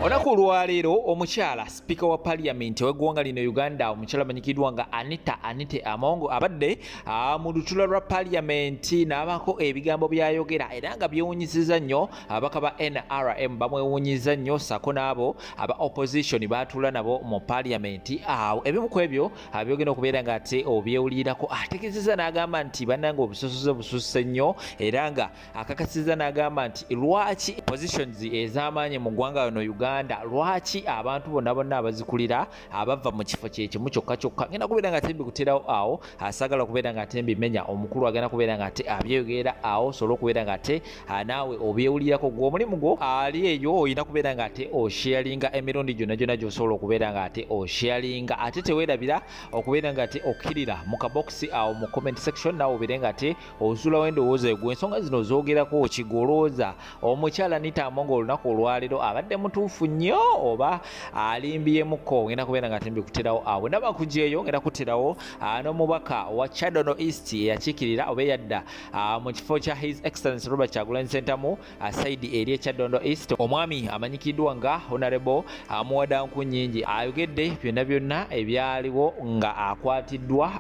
Olunaku olwaleero omukyala sipiika wa paliamenti w'eggwanga lino Uganda omukyala amanyikiddwa nga Anite Amongo abadde mu lutuula lwa paliamenti n'abaako ebigambo by'ayogera era nga byewuunyizizza nnyo ababaka ba NRM bamwewuunyiza nnyo sako n'abo aba opposition baatuula nabo mu paliamenti awo ebimu ku ebyo byogenda okubeera nga ate obyewulirako ategeezezza n'agamba nti bannange obusosoze bususse nnyo era nga akakasizza n'agamba nti lwaki positions ez'amaanyi mu ggwanga lino Uganda lwaki abantu bonna abazikulira abava mu kifo kyekimu kyokka ngenda kubeera nga tembi kuterawo awo asagala kubeera nga tembi menya omukulu agenda kubeera nga ate abyeyogera awo solo kubeera nga ate naawe obyewulirako gwe omulimu gwo ali eyo oyina kubeera nga ate osharinga emirundi gyonna gy'osobola okubeera nga ate osharinga ate teweerabira okubeera nga ate okkirira mu kabokisi awo mu comment section naawe obeere nga ate ozuulawo endowooza gwe ensonga zino zoogerako kigolooza omukyala Anite Amongo olunaku olwaleero abadde mutuufu nnyo oba alimbyemukko ngenda kubeera nga tembi kuterawo awo ndaba kujeeyo ngenda kuterawo n'omubaka wa Kyadondo East eyakiikirira oba eyadda mu kifo kya His Excellency Robert Kyagulanyi Ssentamu saidi eri Kyadondo East omwami amanyikiddwa nga Honorable Muwadankunnyingi ayogedde byonna ebyaliwo nga akwatiddwa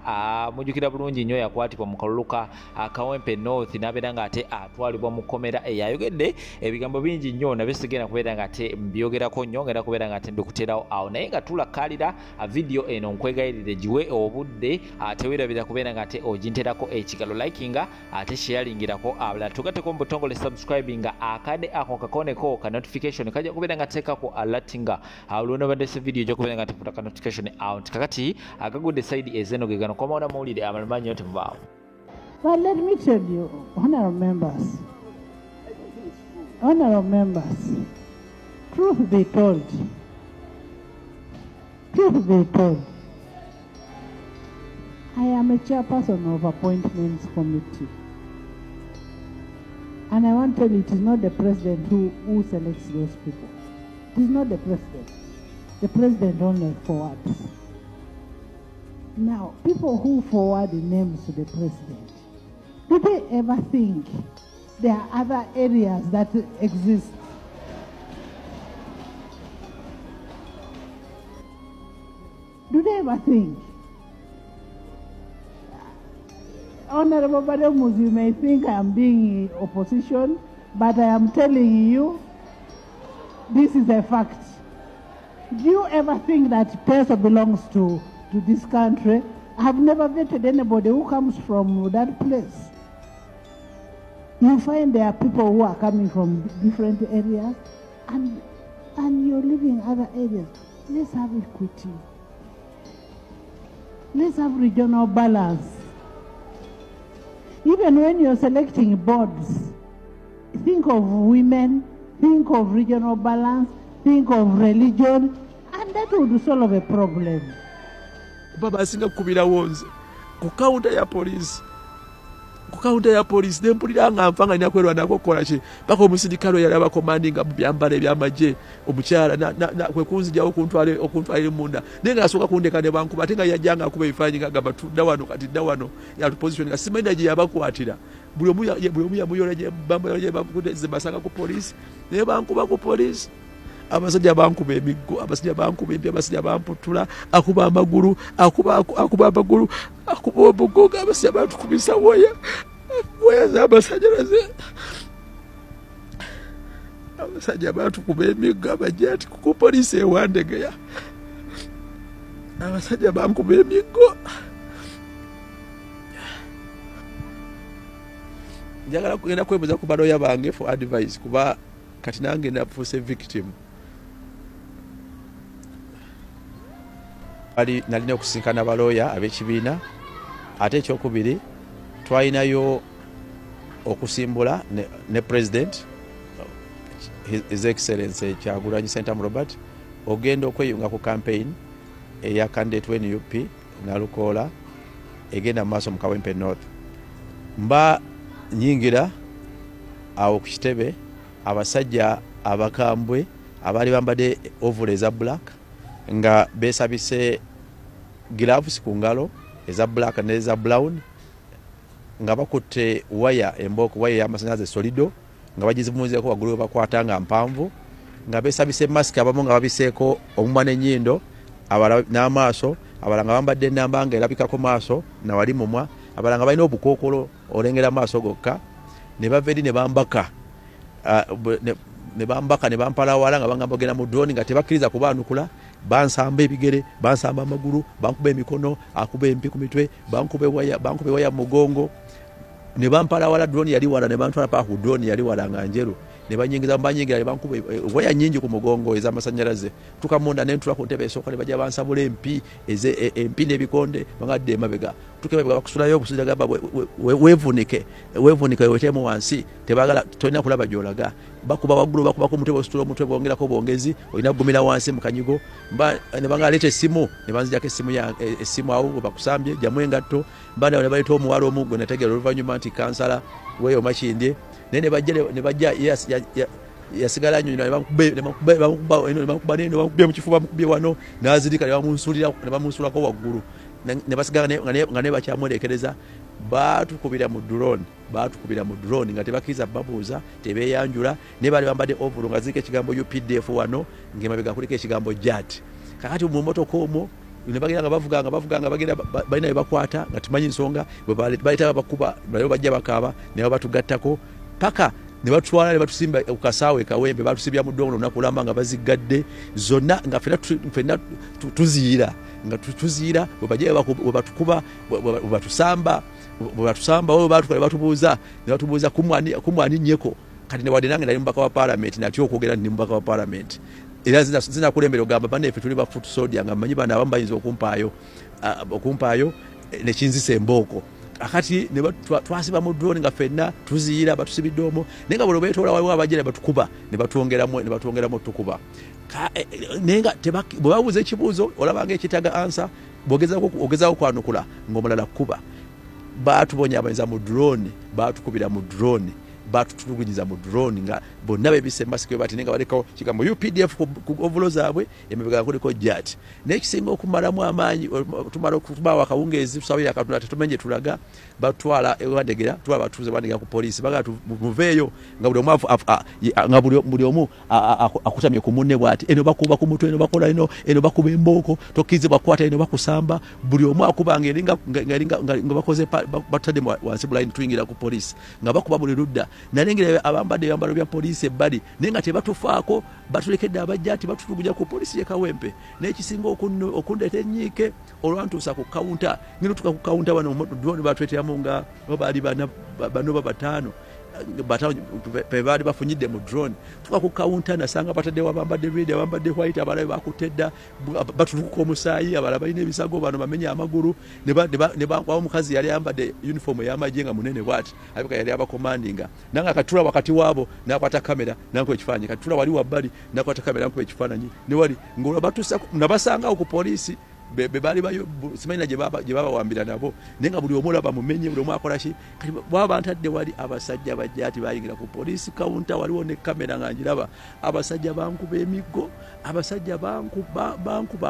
mujjukira bulungi nnyo yakwatibwa mu kalulu ka Kawempe North n'abeera nga ate atwalibwa mu kkomera eyayogedde ebigambo bingi nnyo nabyo sigenda kubeera nga ate mbyogerako nnyo ngenda kubeera nga ate mbikuterawo awo naye nga tulakkalira video eno nkwegayirire giwe obudde teweerabira kubeera nga ate oginterako ekigalo likinga ate sharingirako abalala tugatteko mu butongole subscribinga akade ako kakoneko ka notification kajja kubeera nga teekako alertinga olwonabadde video ejja kubeera nga tefuta ka notification out kakati agagudde side ezeno ge gano komaona mawulire amalamanyi nyo temuvaawo. But let me tell you, honorable members, truth be told, I am a chairperson of appointments committee. And I want to tell you, it is not the president who selects those people. It is not the president. The president only forwards. Now, people who forward the names to the president, do they ever think there are other areas that exist? Do they ever think? Honorable Bademus, you may think I am being opposition, but I am telling you, this is a fact. Do you ever think that person belongs to this country? I have never vetted anybody who comes from that place. You find there are people who are coming from different areas and you're living in other areas. Let's have equity. Let's have regional balance. Even when you're selecting boards, think of women, think of regional balance, think of religion, and that would solve a problem. Baba singa kubira wonze ku counter ya police nempulira nga nfanga ina kwerwa nako kola ki bako omusindikalo yali abakomandinga mu byambala ebyamagye omukyala na kwe kunzija okuntwale munda nenga asoka kundeka ne bankuba atenga yajanga akuba ebifanyi ngagamba tudda wano kati dda wano ya position nga simanyi aje yabakwatira buli omu yamuyola je bamba je bakude zibasanga ku police ne bankuba ku police abasajja bankuba emiggo abasajja bankuba empya abasajja bamputula akuba amagulu akuba obugoga abasajja batukubisa waya z'amasanyalaze abasajja batukuba emiggo abajja ati ku poliisi ewandegeya abasajja bankuba emiggo njagala kugenda kwebuuza ku baloya bange for advice kuba kati nange nafuuse victim nalina okusinkana baloya ab'ekibiina ate ekyokubiri twalinayo okusimbula ne president His Excellency Kyagulanyi Ssentamu Robert ogenda okweyunga ku campaign eya candidate w'NUP Nalukoola egenda mu maaso mu Kawempe North mba nyingira awo ku kitebe abasajja abakambwe abaali bambadde ovule eza black nga besabise gloves ku ngalo eza black n'eza brown nga bakutte waya emboko waya y'amasanyalaze solido nga bagizimunzeko waggulu bakwata nga mpanvu nga besabise mask abamu nga babiseeko omumwa n'ennyindo n'amaaso abalala nga bambadde ennamba nga erabikako maaso nawali mumwa abalala nga balina obukookolo olengera maaso gokka ne bava eri ne bambaka ne bampalawala nga bangamba ogenda mu drone nga tebakkiriza kubaanukula bansamba ebigere bansamba amagulu bankuba emikono akuba empi ku mitwe bankuba waya mu mugongo ne bampalawala drone yali wala ne bantwala paka ku drone yali wala nga njeru ne banyingira ne bankuba waya nyingi ku mugongo ez'amasanyalaze tukamunda ne ntula ku ntebe esooka ne bajja bansabula empi empi n'ebikonde bangadde emabega tukebega bakusulayo obusujja gamba wevunike wetemu wansi tebagala tolina kulaba gyolaga bakuba waggulu bakubako omutwe bositula omutwe bongerako bwongezi olina kugumira wansi mu kanyigo ne bangaleeta essimu ne banzijako essimu awo bakusambye jamu engatto mbanda ne baleeta omuwala omu gwe nategeera oluvannyuma nti kansala weyo makindye naye ne bajja yasigala nnyo ne bamukubye mu kifuba bamukubye wano n'azirika ne bamunsulako waggulu ne basigala nga ne bakyamwerekereza batukubira mu drone nga tebakkiriza babuuza tebeeyanjula ne bali bambadde ovulu nga zirika ekigambo UPDF wano ng'emabega kuliko ekigambo JAT kakati mu motoka omwo ne bagenda nga bavuga bagenda balina bebakwata nga tumanyi nsonga baleeta bakuba baliwo bajja bakaaba ne babatugattako paka ne batwala ne batusimba ku kasaawe kawembe batusibya mu ddongo olunaku lamba nga bazigadde zonna nga ffenna tuziira nga tuziira bwe batukuba bwe batusamba oyo batukole batubuuza kumwani nnyeko kati ne wadde nange nali mubaka wa parliament natyo okwogera ndi mubaka wa parliament era zinakulembera ogamba baneffe tuli ba foot soldier nga mmanyi bano abamu bayinza okumpaayo nekinzisa embooko akati ne twasiba mu drone nga ffenna tuziira batusibidde omwo naye nga bwe beetoola waliwo abajja ne batukuba ne batwongeramu tukuba naye nga bwe babuuza ekibuuzo olabanga ekitaga ansa bw'ogezaako kwanukula ng'omulala kuba baatubonya abayinza mu drone baatukubira mu drone batutulugunyiza mu drone nga bonna bebise masiki bati nenga balekawo kigambo UPDF ku ovulo zaabwe emebega kuliko JAT n'ekisinga okumalamu amaanyi tumala okutubawa akawungeezi tusabira akatundu tetumenye tulaga batwala ewandegera twala batuze bandega ku poliisi baga tuveeyo nga buli omu akutamye ku munne bwati eno bakuba ku mutwe eno bakola eno bakuba embooko tokkize bakwata eno bakusamba buli omu akubanga nga bakoze batadde wansi bulayini tuyingira ku poliisi nga bakuba buli ludda nalengera abambadde ebyambalo bya poliisi ebbali naye nga tebatufaako batulekedde abajjaati batutulugunya ku poliisi y'ekawempe n'ekisinga okundeeta ennyiike olwantuusa ku kawunta ngino tuka ku kawunta wano drone batweteramu nga baali bano bataano baali bafunyidde mu drone tuka ku kawunta nasanga bataddewo abambadde red abambadde white abalabe bakutedda batulukuka omusaayi abalala balina ebisago bano bamenya amagulu ne bankwawo omukazi yali ayambadde uniform ey'amagye nga munene bwati abika yali abakomandinga nanga katula wakati waabo nakwata kamera nankuba ekifaananyi katula wali wabbali nakwata kamera nankuba ekifaananyi ne wali ng'olabatuusa nabasangawo ku poliisi bebali bayo simanya gye babawambira nabo naye nga buli omu olaba mumenye buli omu akola ki kati bwaba bantadde wali abasajja bajjaati bayingira ku poliisi kawunta waliwo ne kamera nga ngiraba abasajja bankuba emiggo abasajja bankuba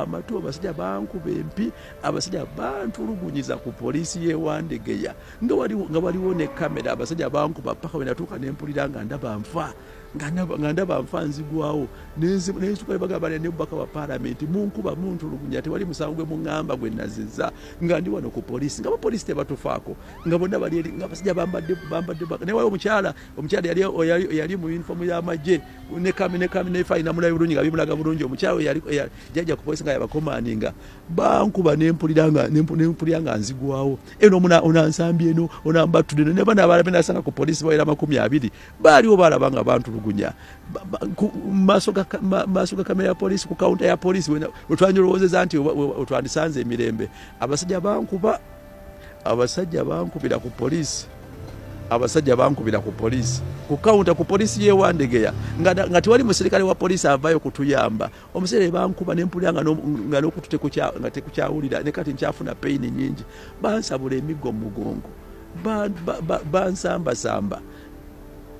amatu abasajja bankuba empi abasajja bantulugunyiza ku poliisi y'ewandegeya nga waliwo ne kamera abasajja bankuba paka wenatuuka nempulira nga ndaba nfa nga ndaba nfa nzigwawo nensuka bagamba ne mubaka wa parliament munkuba muntulugunya tewali musango gwe muŋŋamba gwe naziza nga ndi wano ku poliisi nga abapoliisi tebatufaako nga bonna bali eri nga abasajja bambadde naye waliwo omukyala yali mu uniform y'amagye nefayina mulayo bulungi nga bimulaga bulungi omukyala jajja ku poliisi nga yabakomandinga bankuba nempulira nga nzigwawo eno onansambye eno onambatudde ne bana abalala benasanga ku poliisi bawera 20 baaliwo balaba nga bantulugunya maaso ga kamera ya poliisi ku kawunta ya poliisi wetwanyolowoozeza nti otwandisanze emirembe abasajja bankubira ku poliisi ku kawunta ku poliisi y'ewandegeya nga tewali muserikale wa poliisi avaayo kutuyamba omuserere bankuba nempulira nga n'okutu tekukyawulira ne kati nkyafuna peyini nyingi bansabula emiggo mu mugongo bansambasamba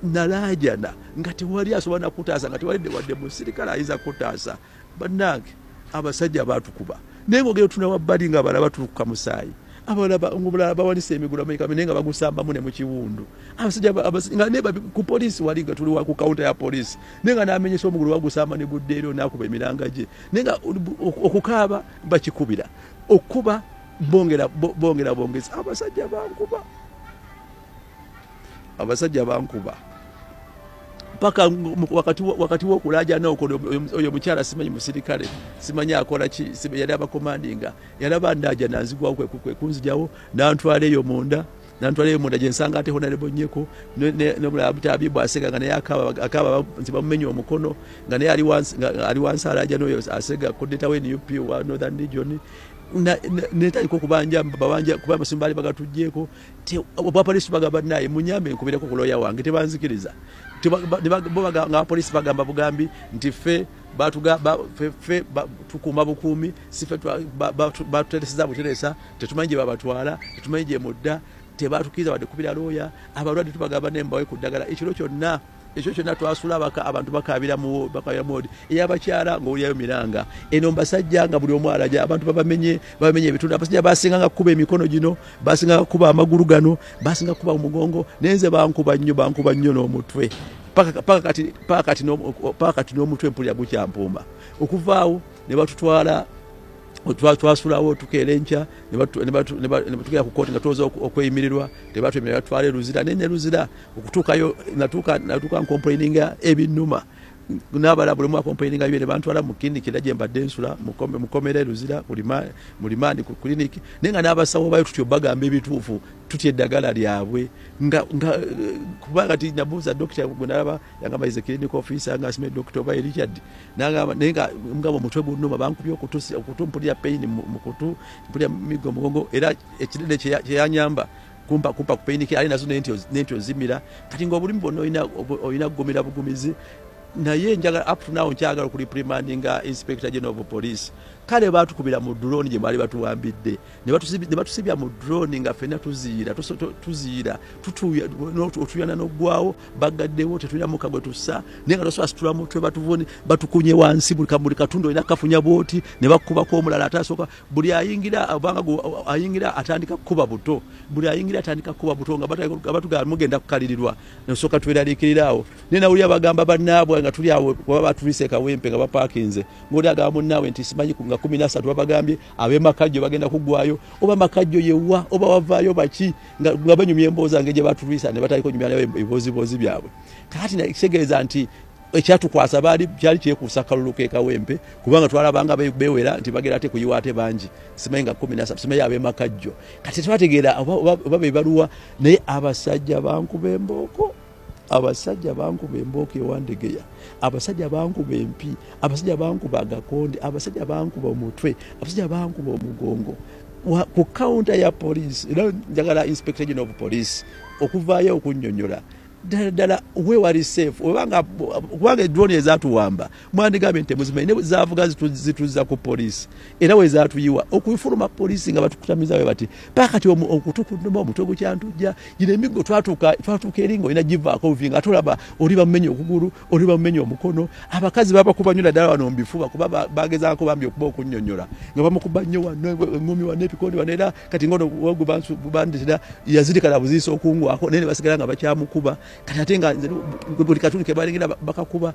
nalajana nga tewali asobola nakutaasa nga tewali wadde musirikale ayinza kutaasa bannange abasajja batukuba naye ng'ogera tuna wabbali nga abalala batulukuka musaayi abala bawanise emigula Amerika menenga bagusamba mune mu kiwundu abasajja nga neba ku police wali nga tuli wa ku counter ya police nenga namenyesa omugulu bagusamba ne guddero nakuba emiranga je nenga okukaaba bakikubira okuba bongeza abasajja bankuba paka wakati wo kulaja na oyo mukyala simanyi musirikale simanyi akola ki yali abakomandinga yalaba ndaja nanzigwa kwe kunzijawo nantwaleyo munda jensanga ate honorable Nyeko ne mulabita abibu asega nga naye akaba ntibamumenye omukono nga naye ali wansi alaja noyo asega kodeta we UP wa Northern Region netaliko kubanja kuba basimbali bagatujjeko oba police bagamba naye munyame nkubireko ku lawyer wange tebanzikiriza nga police bagamba bugambi nti fe tukuma bukumi sife batuteresa buteresa tetumanyi babatwala tetumanyi mudda tebatukiza wadde kubira lawyer abalwadde tubagamba nembawe kuddagala ekiro kyonna twasula abantu bakabira mu eyabakyala ng'oliyayo miranga eno mbasajja nga buli omu alaja abantu bamenye ebitundu abasajja basinga nga kuba emikono gino basinga nga kuba amagulu gano basinga kuba omugongo nenze bankuba nnyo n'omutwe paka kati n'omutwe mpulira gukyampumba okuvaawo ne batutwala twasulawo tukeera enkya ne batugera ku kooti nga tuloza okweyimirirwa tebatwemerera batwale Luzira nene Luzira okutuukayo natuuka nkomplaininga ebinnuma n'abala buli mwa complaininga bye ne bantwala mu kiriniki era gye mbadde nsula mukomere Luzira mulimani ku kiriniki naye nga n'abasawo bayo tutyo bagamba ebituufu tutya eddagala lyabwe nga kubanga ti nabuuza dokita gwe nalaba yangamba ize clinic officer nga asime Dr. Obaye Richard nangamba naye nga mugabo omutwe gunnuma bankubye okutumpulira pain mu kutu mpulira migo mugongo era ekirede kyeyanyamba kumpa ku pain ki ali nazo nentyo zimira kati ng'obulimi bonna olina kugumira bugumizi naye njagala up to now nkyagala okuli primandinga Inspector General of Police kale batukubira mu drone gye bali batuwambidde ne batusibya mu drone nga fena tuziira otuyana n'oggwawo bagaddewo tetulina muka gwe tussa naye nga tosobola situla mutwe batuvuni batukunye wansi buli katundu olina kafunya bwoti ne bakubako omulala atasooka buli ayingira ayingira atandika kuba buto nga batugamba mugenda kukalirirwa nosooka tweraliikiriraawo naye nawulira bagamba bannaabwe nga tuli awo baba batulise kawempe nga bapakinze ng'oli agamba munnaabwe nti simanyi nga 13 babagambye ab'emakajjo bagenda kuggwayo oba makajjo yewa oba wavaayo baki nga banyumya emboozi nge gye batulwisa ne bataliko nyumya nayo ebiboozibozi byabwe kati nakitegeeza nti ekyatukwasa kyali kyekuusa kalulu k'ekawempe kubanga twalabanga bewera nti bagera ate kuyiwa ate bangi simanyi nga 17 simanyi ab'emakajjo kati twategeera oba bebaluwa naye abasajja bankuba embooko ewandegeya abasajja bankuba empi abasajja bankuba agakonde abasajja bankuba omutwe abasajja bankuba omugongo ku counter ya police era njagala Inspector General of Police okuvaayo okunnyonnyola ddala wewali safe kubanga drone ezatuwamba mwandigambe nti muzimanyi zavuga zituzza ku police era wezatuyiwa okufuluma police nga batukutamiza we bati pakati okutukuduma omutwe gukyantujja gino emigo twatuuka eringa olina givaako buvinga atolaba oli bamumenye okugulu oli bamumenye omukono abakazi babakuba nnyo naddala wano mubifuba kuba bagezaako bambi okuba okunnyonnyola nga bamukuba nnyo wano eŋŋumi wano epikondi wano era kati ngono bandetera yazirikana buziisa okungwako naye ne basigala nga bakyamukuba kati ate nga buli katundu ke balengera bakakuba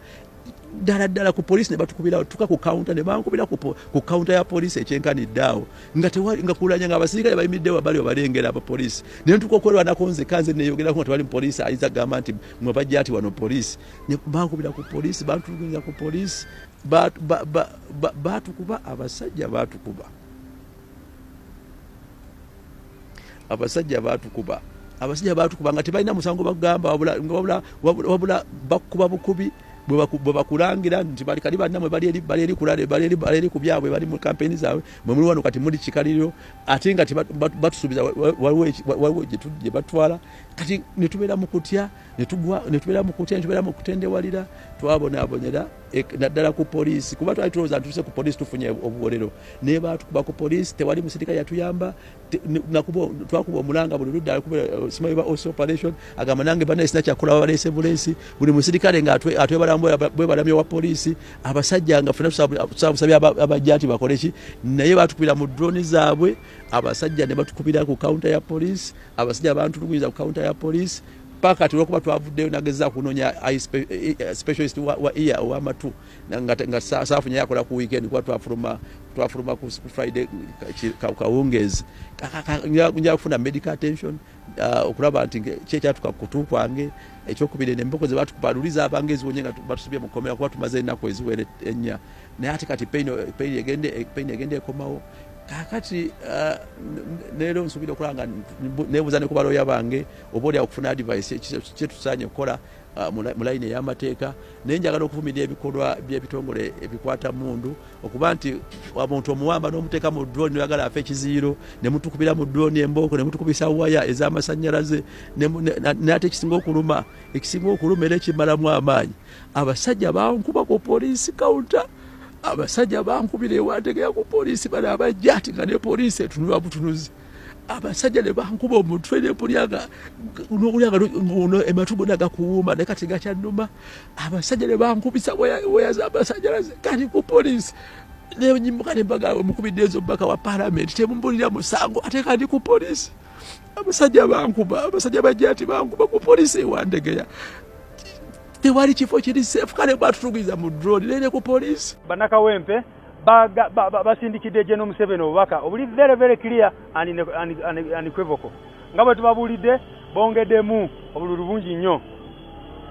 ddala ku police ne batukubira tuka ku counter ne bankubira ku counter ya police ekyenkaniddeawo nga kulanya nga abasirikale bayimiddewo bali balengera aba police naye tukokolwa nakonze kanze neyogerako nga tewali police ayinza gamba nti mwe bajja ati wano police ne bankubira ku police bantulugunya ku police batukuba abasajja batukuba nga tebalina musango bagamba wabula bakuba bukubi bwe bakulangira nti bali kali bannamwe bali eri ku byabwe bali mu kampeni zaabwe mwe muli wano kati muli kikaliro ate nga batusuubiza waliwo gye batwala kati netubeera mu kutya netubeera mu kutendewalira twabonaabonyera naddala ku poliisi kuba twali tulowooza ntuse ku poliisi tufunye obuwolero naye batukuba ku poliisi tewali musirikale yatuyamba twakuba omulanga buli ludda simanyi ba operation agamba nange banaye sina kyakola baleese buleesi buli musirikale nga bwebalamye wa poliisi abasajja nga fena tusabusabye abajja nti bakoleki naye batukubira mu drone zaabwe abasajja ne batukubira ku counter ya police abasajja bantuluguyiza ku counter ya police paka tulikuwa twavuddeyo nageza kunonya specialist wa ear wa matu nga safu nya yakola ku weekend kwa twafuruma ku Friday kawungezi nja kufuna medical attention okulaba nti kyatuka kutu kwange ekyokubire nemboko ze batukubaluliza abangezi wonyenga batusubye mukomera kwa tumaze nako eziwere enya naye ati kati pain egende komawo kakati lero nsubira okulanga nebuzane ku baloya bange obodi okufuna advice kyetusanye kola mu line y'amateeka nenjagala okuvumirira ebikolwa by'ebitongole ebikwata mundu okuba nti omuntu omuwamba n'omuteeka mu drone yagala afe ekiziro ne mutukubira mu drone emboko ne mutukubisa waya ez'amasannyalaze n'ate ekisinga okuluma era ekimalamu amaanyi abasajja bankuba ku police counter abasajja bankubira ewantegera ku police bali abajja ati nga ne police etunula butunuzi abasajja ne bankuba omutwe ne pulyaga n'okulyaga ematugo nagakuwuma ne kati gakyannuma abasajja ne bankubisa waya z'abasajja kati ku police ne nyimbuka ne mbaga omukubidde ezo bbaka wa parliament temumbulira musango ate kandi ku police abasajja bankuba abasajja bajja ati bankuba ku police ewantegera tewali kifo kiri safe kale batutugiza mu drone lele ku police Banakawempe basindikidde General Museveni obubaka obuli very clear and unequivocal nga bwe tubabulidde bongeddemu obululu bungi nnyo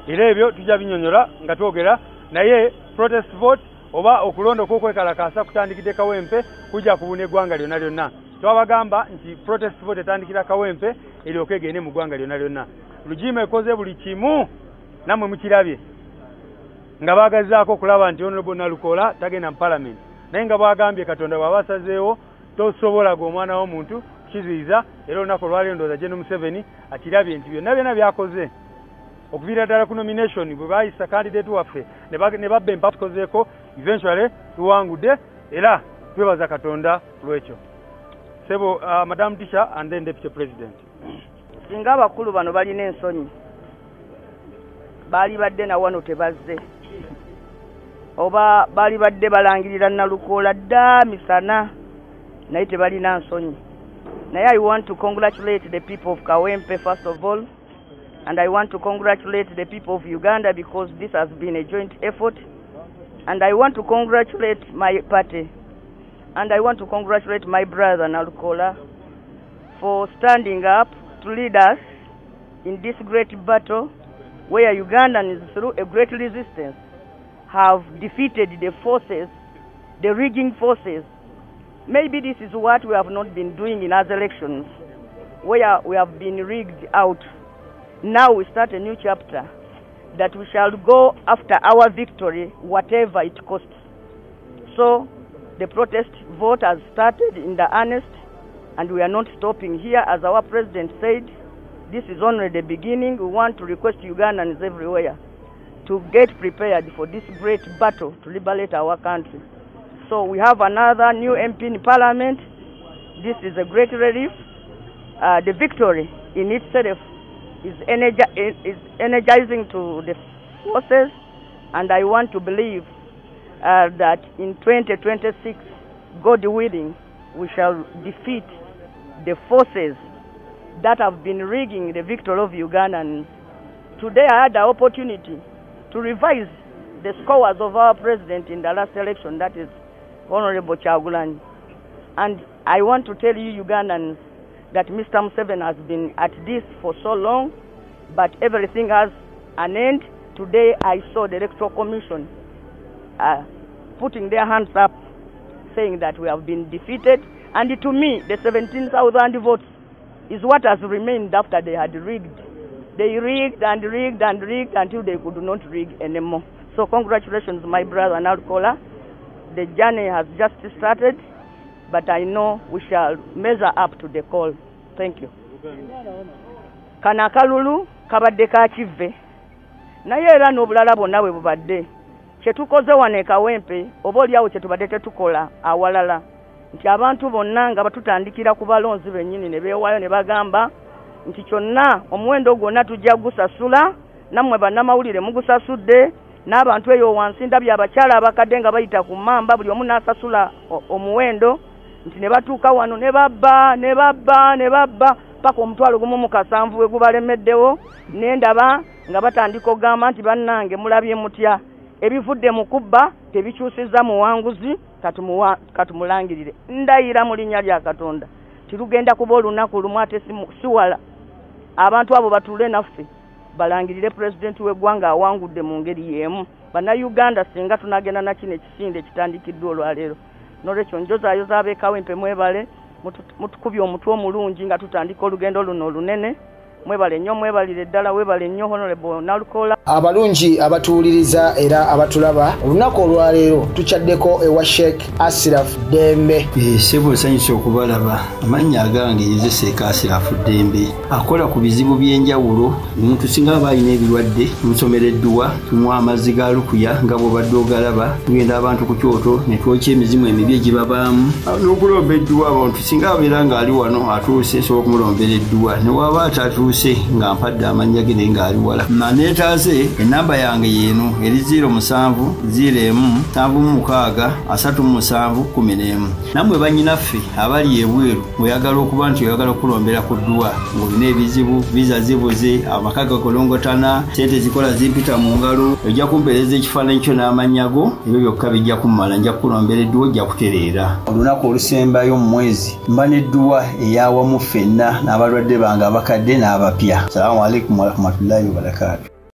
era ebyo tujja binyonyola nga twogera naye protest vote oba okulonda okwekalakaasa kutandikidde Kawempe kujja kubuna eggwanga lyonna twabagamba nti protest vote etandikira Kawempe eryoke egende mu ggwanga lyonna Lugima ekoze buli kimu namwe mukirabye nga bagazaako kulaba nti Honorable Nalukola tagenda mu parliament naye nga bagambye Katonda babasazeewo tosobola omwana w'omuntu kiziiza era olunaku olwaleero ndowooza General Museveni akirabye nti byonna byakoze okuviira ddala ku nomination bwe bayisa candidate waffe ne babba empaka tukozeeko eventually tuwangudde era twebaza Katonda lwekyo sebo Madam Tisha and then Deputy President. Singa abakulu bano balina ensonyi bali badde na wano tebazze oba bali badde balangirira Nalukola dda misana naye tebalina nsonyi naye I want to congratulate the people of Kawempe first of all and I want to congratulate the people of Uganda because this has been a joint effort and I want to congratulate my party and I want to congratulate my brother Nalukola for standing up to lead us in this great battle where Ugandans, through a great resistance, have defeated the forces, the rigging forces. Maybe this is what we have not been doing in other elections, where we have been rigged out. Now we start a new chapter, that we shall go after our victory, whatever it costs. So, the protest vote has started in the earnest, and we are not stopping here, as our president said. This is only the beginning. We want to request Ugandans everywhere to get prepared for this great battle to liberate our country. So we have another new MP in Parliament. This is a great relief. The victory in itself is energizing to the forces, and I want to believe that in 2026, God willing, we shall defeat the forces that have been rigging the victory of Ugandans. Today I had the opportunity to revise the scores of our president in the last election, that is Honorable Kyagulanyi. And I want to tell you Ugandans that Mr. Museveni has been at this for so long, but everything has an end. Today I saw the Electoral Commission putting their hands up, saying that we have been defeated. And to me, the 17,000 votes is what has remained after they had rigged. They rigged and rigged and rigged until they could not rig anymore. So congratulations, my brother Nalukola. The journey has just started, but I know we shall measure up to the call. Thank you. Kana kalulu kabadde ka kive. Naye era n'obulala bonna bwe bubadde. Kye tukoze wano e Kawempe, oba oliawo kye tubadde tetukola awalala. Nti abantu bonna nga batutandikira ku balonzi bennyini ne beewaayo ne bagamba nti kyonna omuwendo gwonna tujja gusasula, nammwe bannamawulire mugusasudde, n'abantu eyo wansi ndabye abakyala abakadde nga bayita ku mamba buli omu n'asasula omuwendo, nti ne batuuka wano ne babba paka omutwalo gumu mu kasanvu we gubalemeddewo n'endaba nga batandika ogamba nti bannange mulabye mutya ebivudde mu kubba tebikyusizza muwanguzi katumulangirire ndayira mu linnya lya Katonda tirugenda kuba olunaku lumu ate siwala abantu abo batuule naffe balangirire pulezidenti w'eggwanga awangudde mu ngeri y'emu bannayuganda singa tunagenda na kino ekisinde ekitandikiddwa olwaleero n'olwekyo njozaayoza ab'eKawempe mwebale mutukubye omutwe omulungi nga tutandika olugendo luno olunene mwebale nnyo mwebalire ddala weebale nnyo Honorable Nalukola. Abalungi abatuwuliriza era abatulaba olunaku olwaleero tukyaddeko ewa Sheikh Ashraf Dembe. Sebo sanyusa okubalaba amannya agange Seeka Ashraf Dembe akola ku bizibu by'enjawulo omuntu singa aba alina ebirwadde musomereddwa tumuwa amazzi ga lukuya nga bw'obadde ogalaba tugenda abantu ku kyoto ne twokya emizimu emibi egibabaamu n'okulomba edduwa abantu singa abeera ng'ali wano atuuse sobola okumulombera edduwa ne waba atatuuse nga mpadde amannya ge naye ng'ali wala neetaase enamba yange yeeno eri 0707763711 nammwe bannyinaffe abali ebweru oyagala okuba nti oyagala okulombera ku dduwa ng'olina ebizibu viza zibuze amaka gakolongotana sente zikola zimpita mu ngalo ojja kumpeereza ekifaananyi kyo n'amannya go ebyo byokka bijja kummala nja kukulombera edduwa ojja kutereera olunaku olusembayo mu mwezi mba n'edduwa eyawamu ffenna n'abalwadde bange abakadde n'abapya. Assalamu alaikum warahmatullahi wabarakatuh.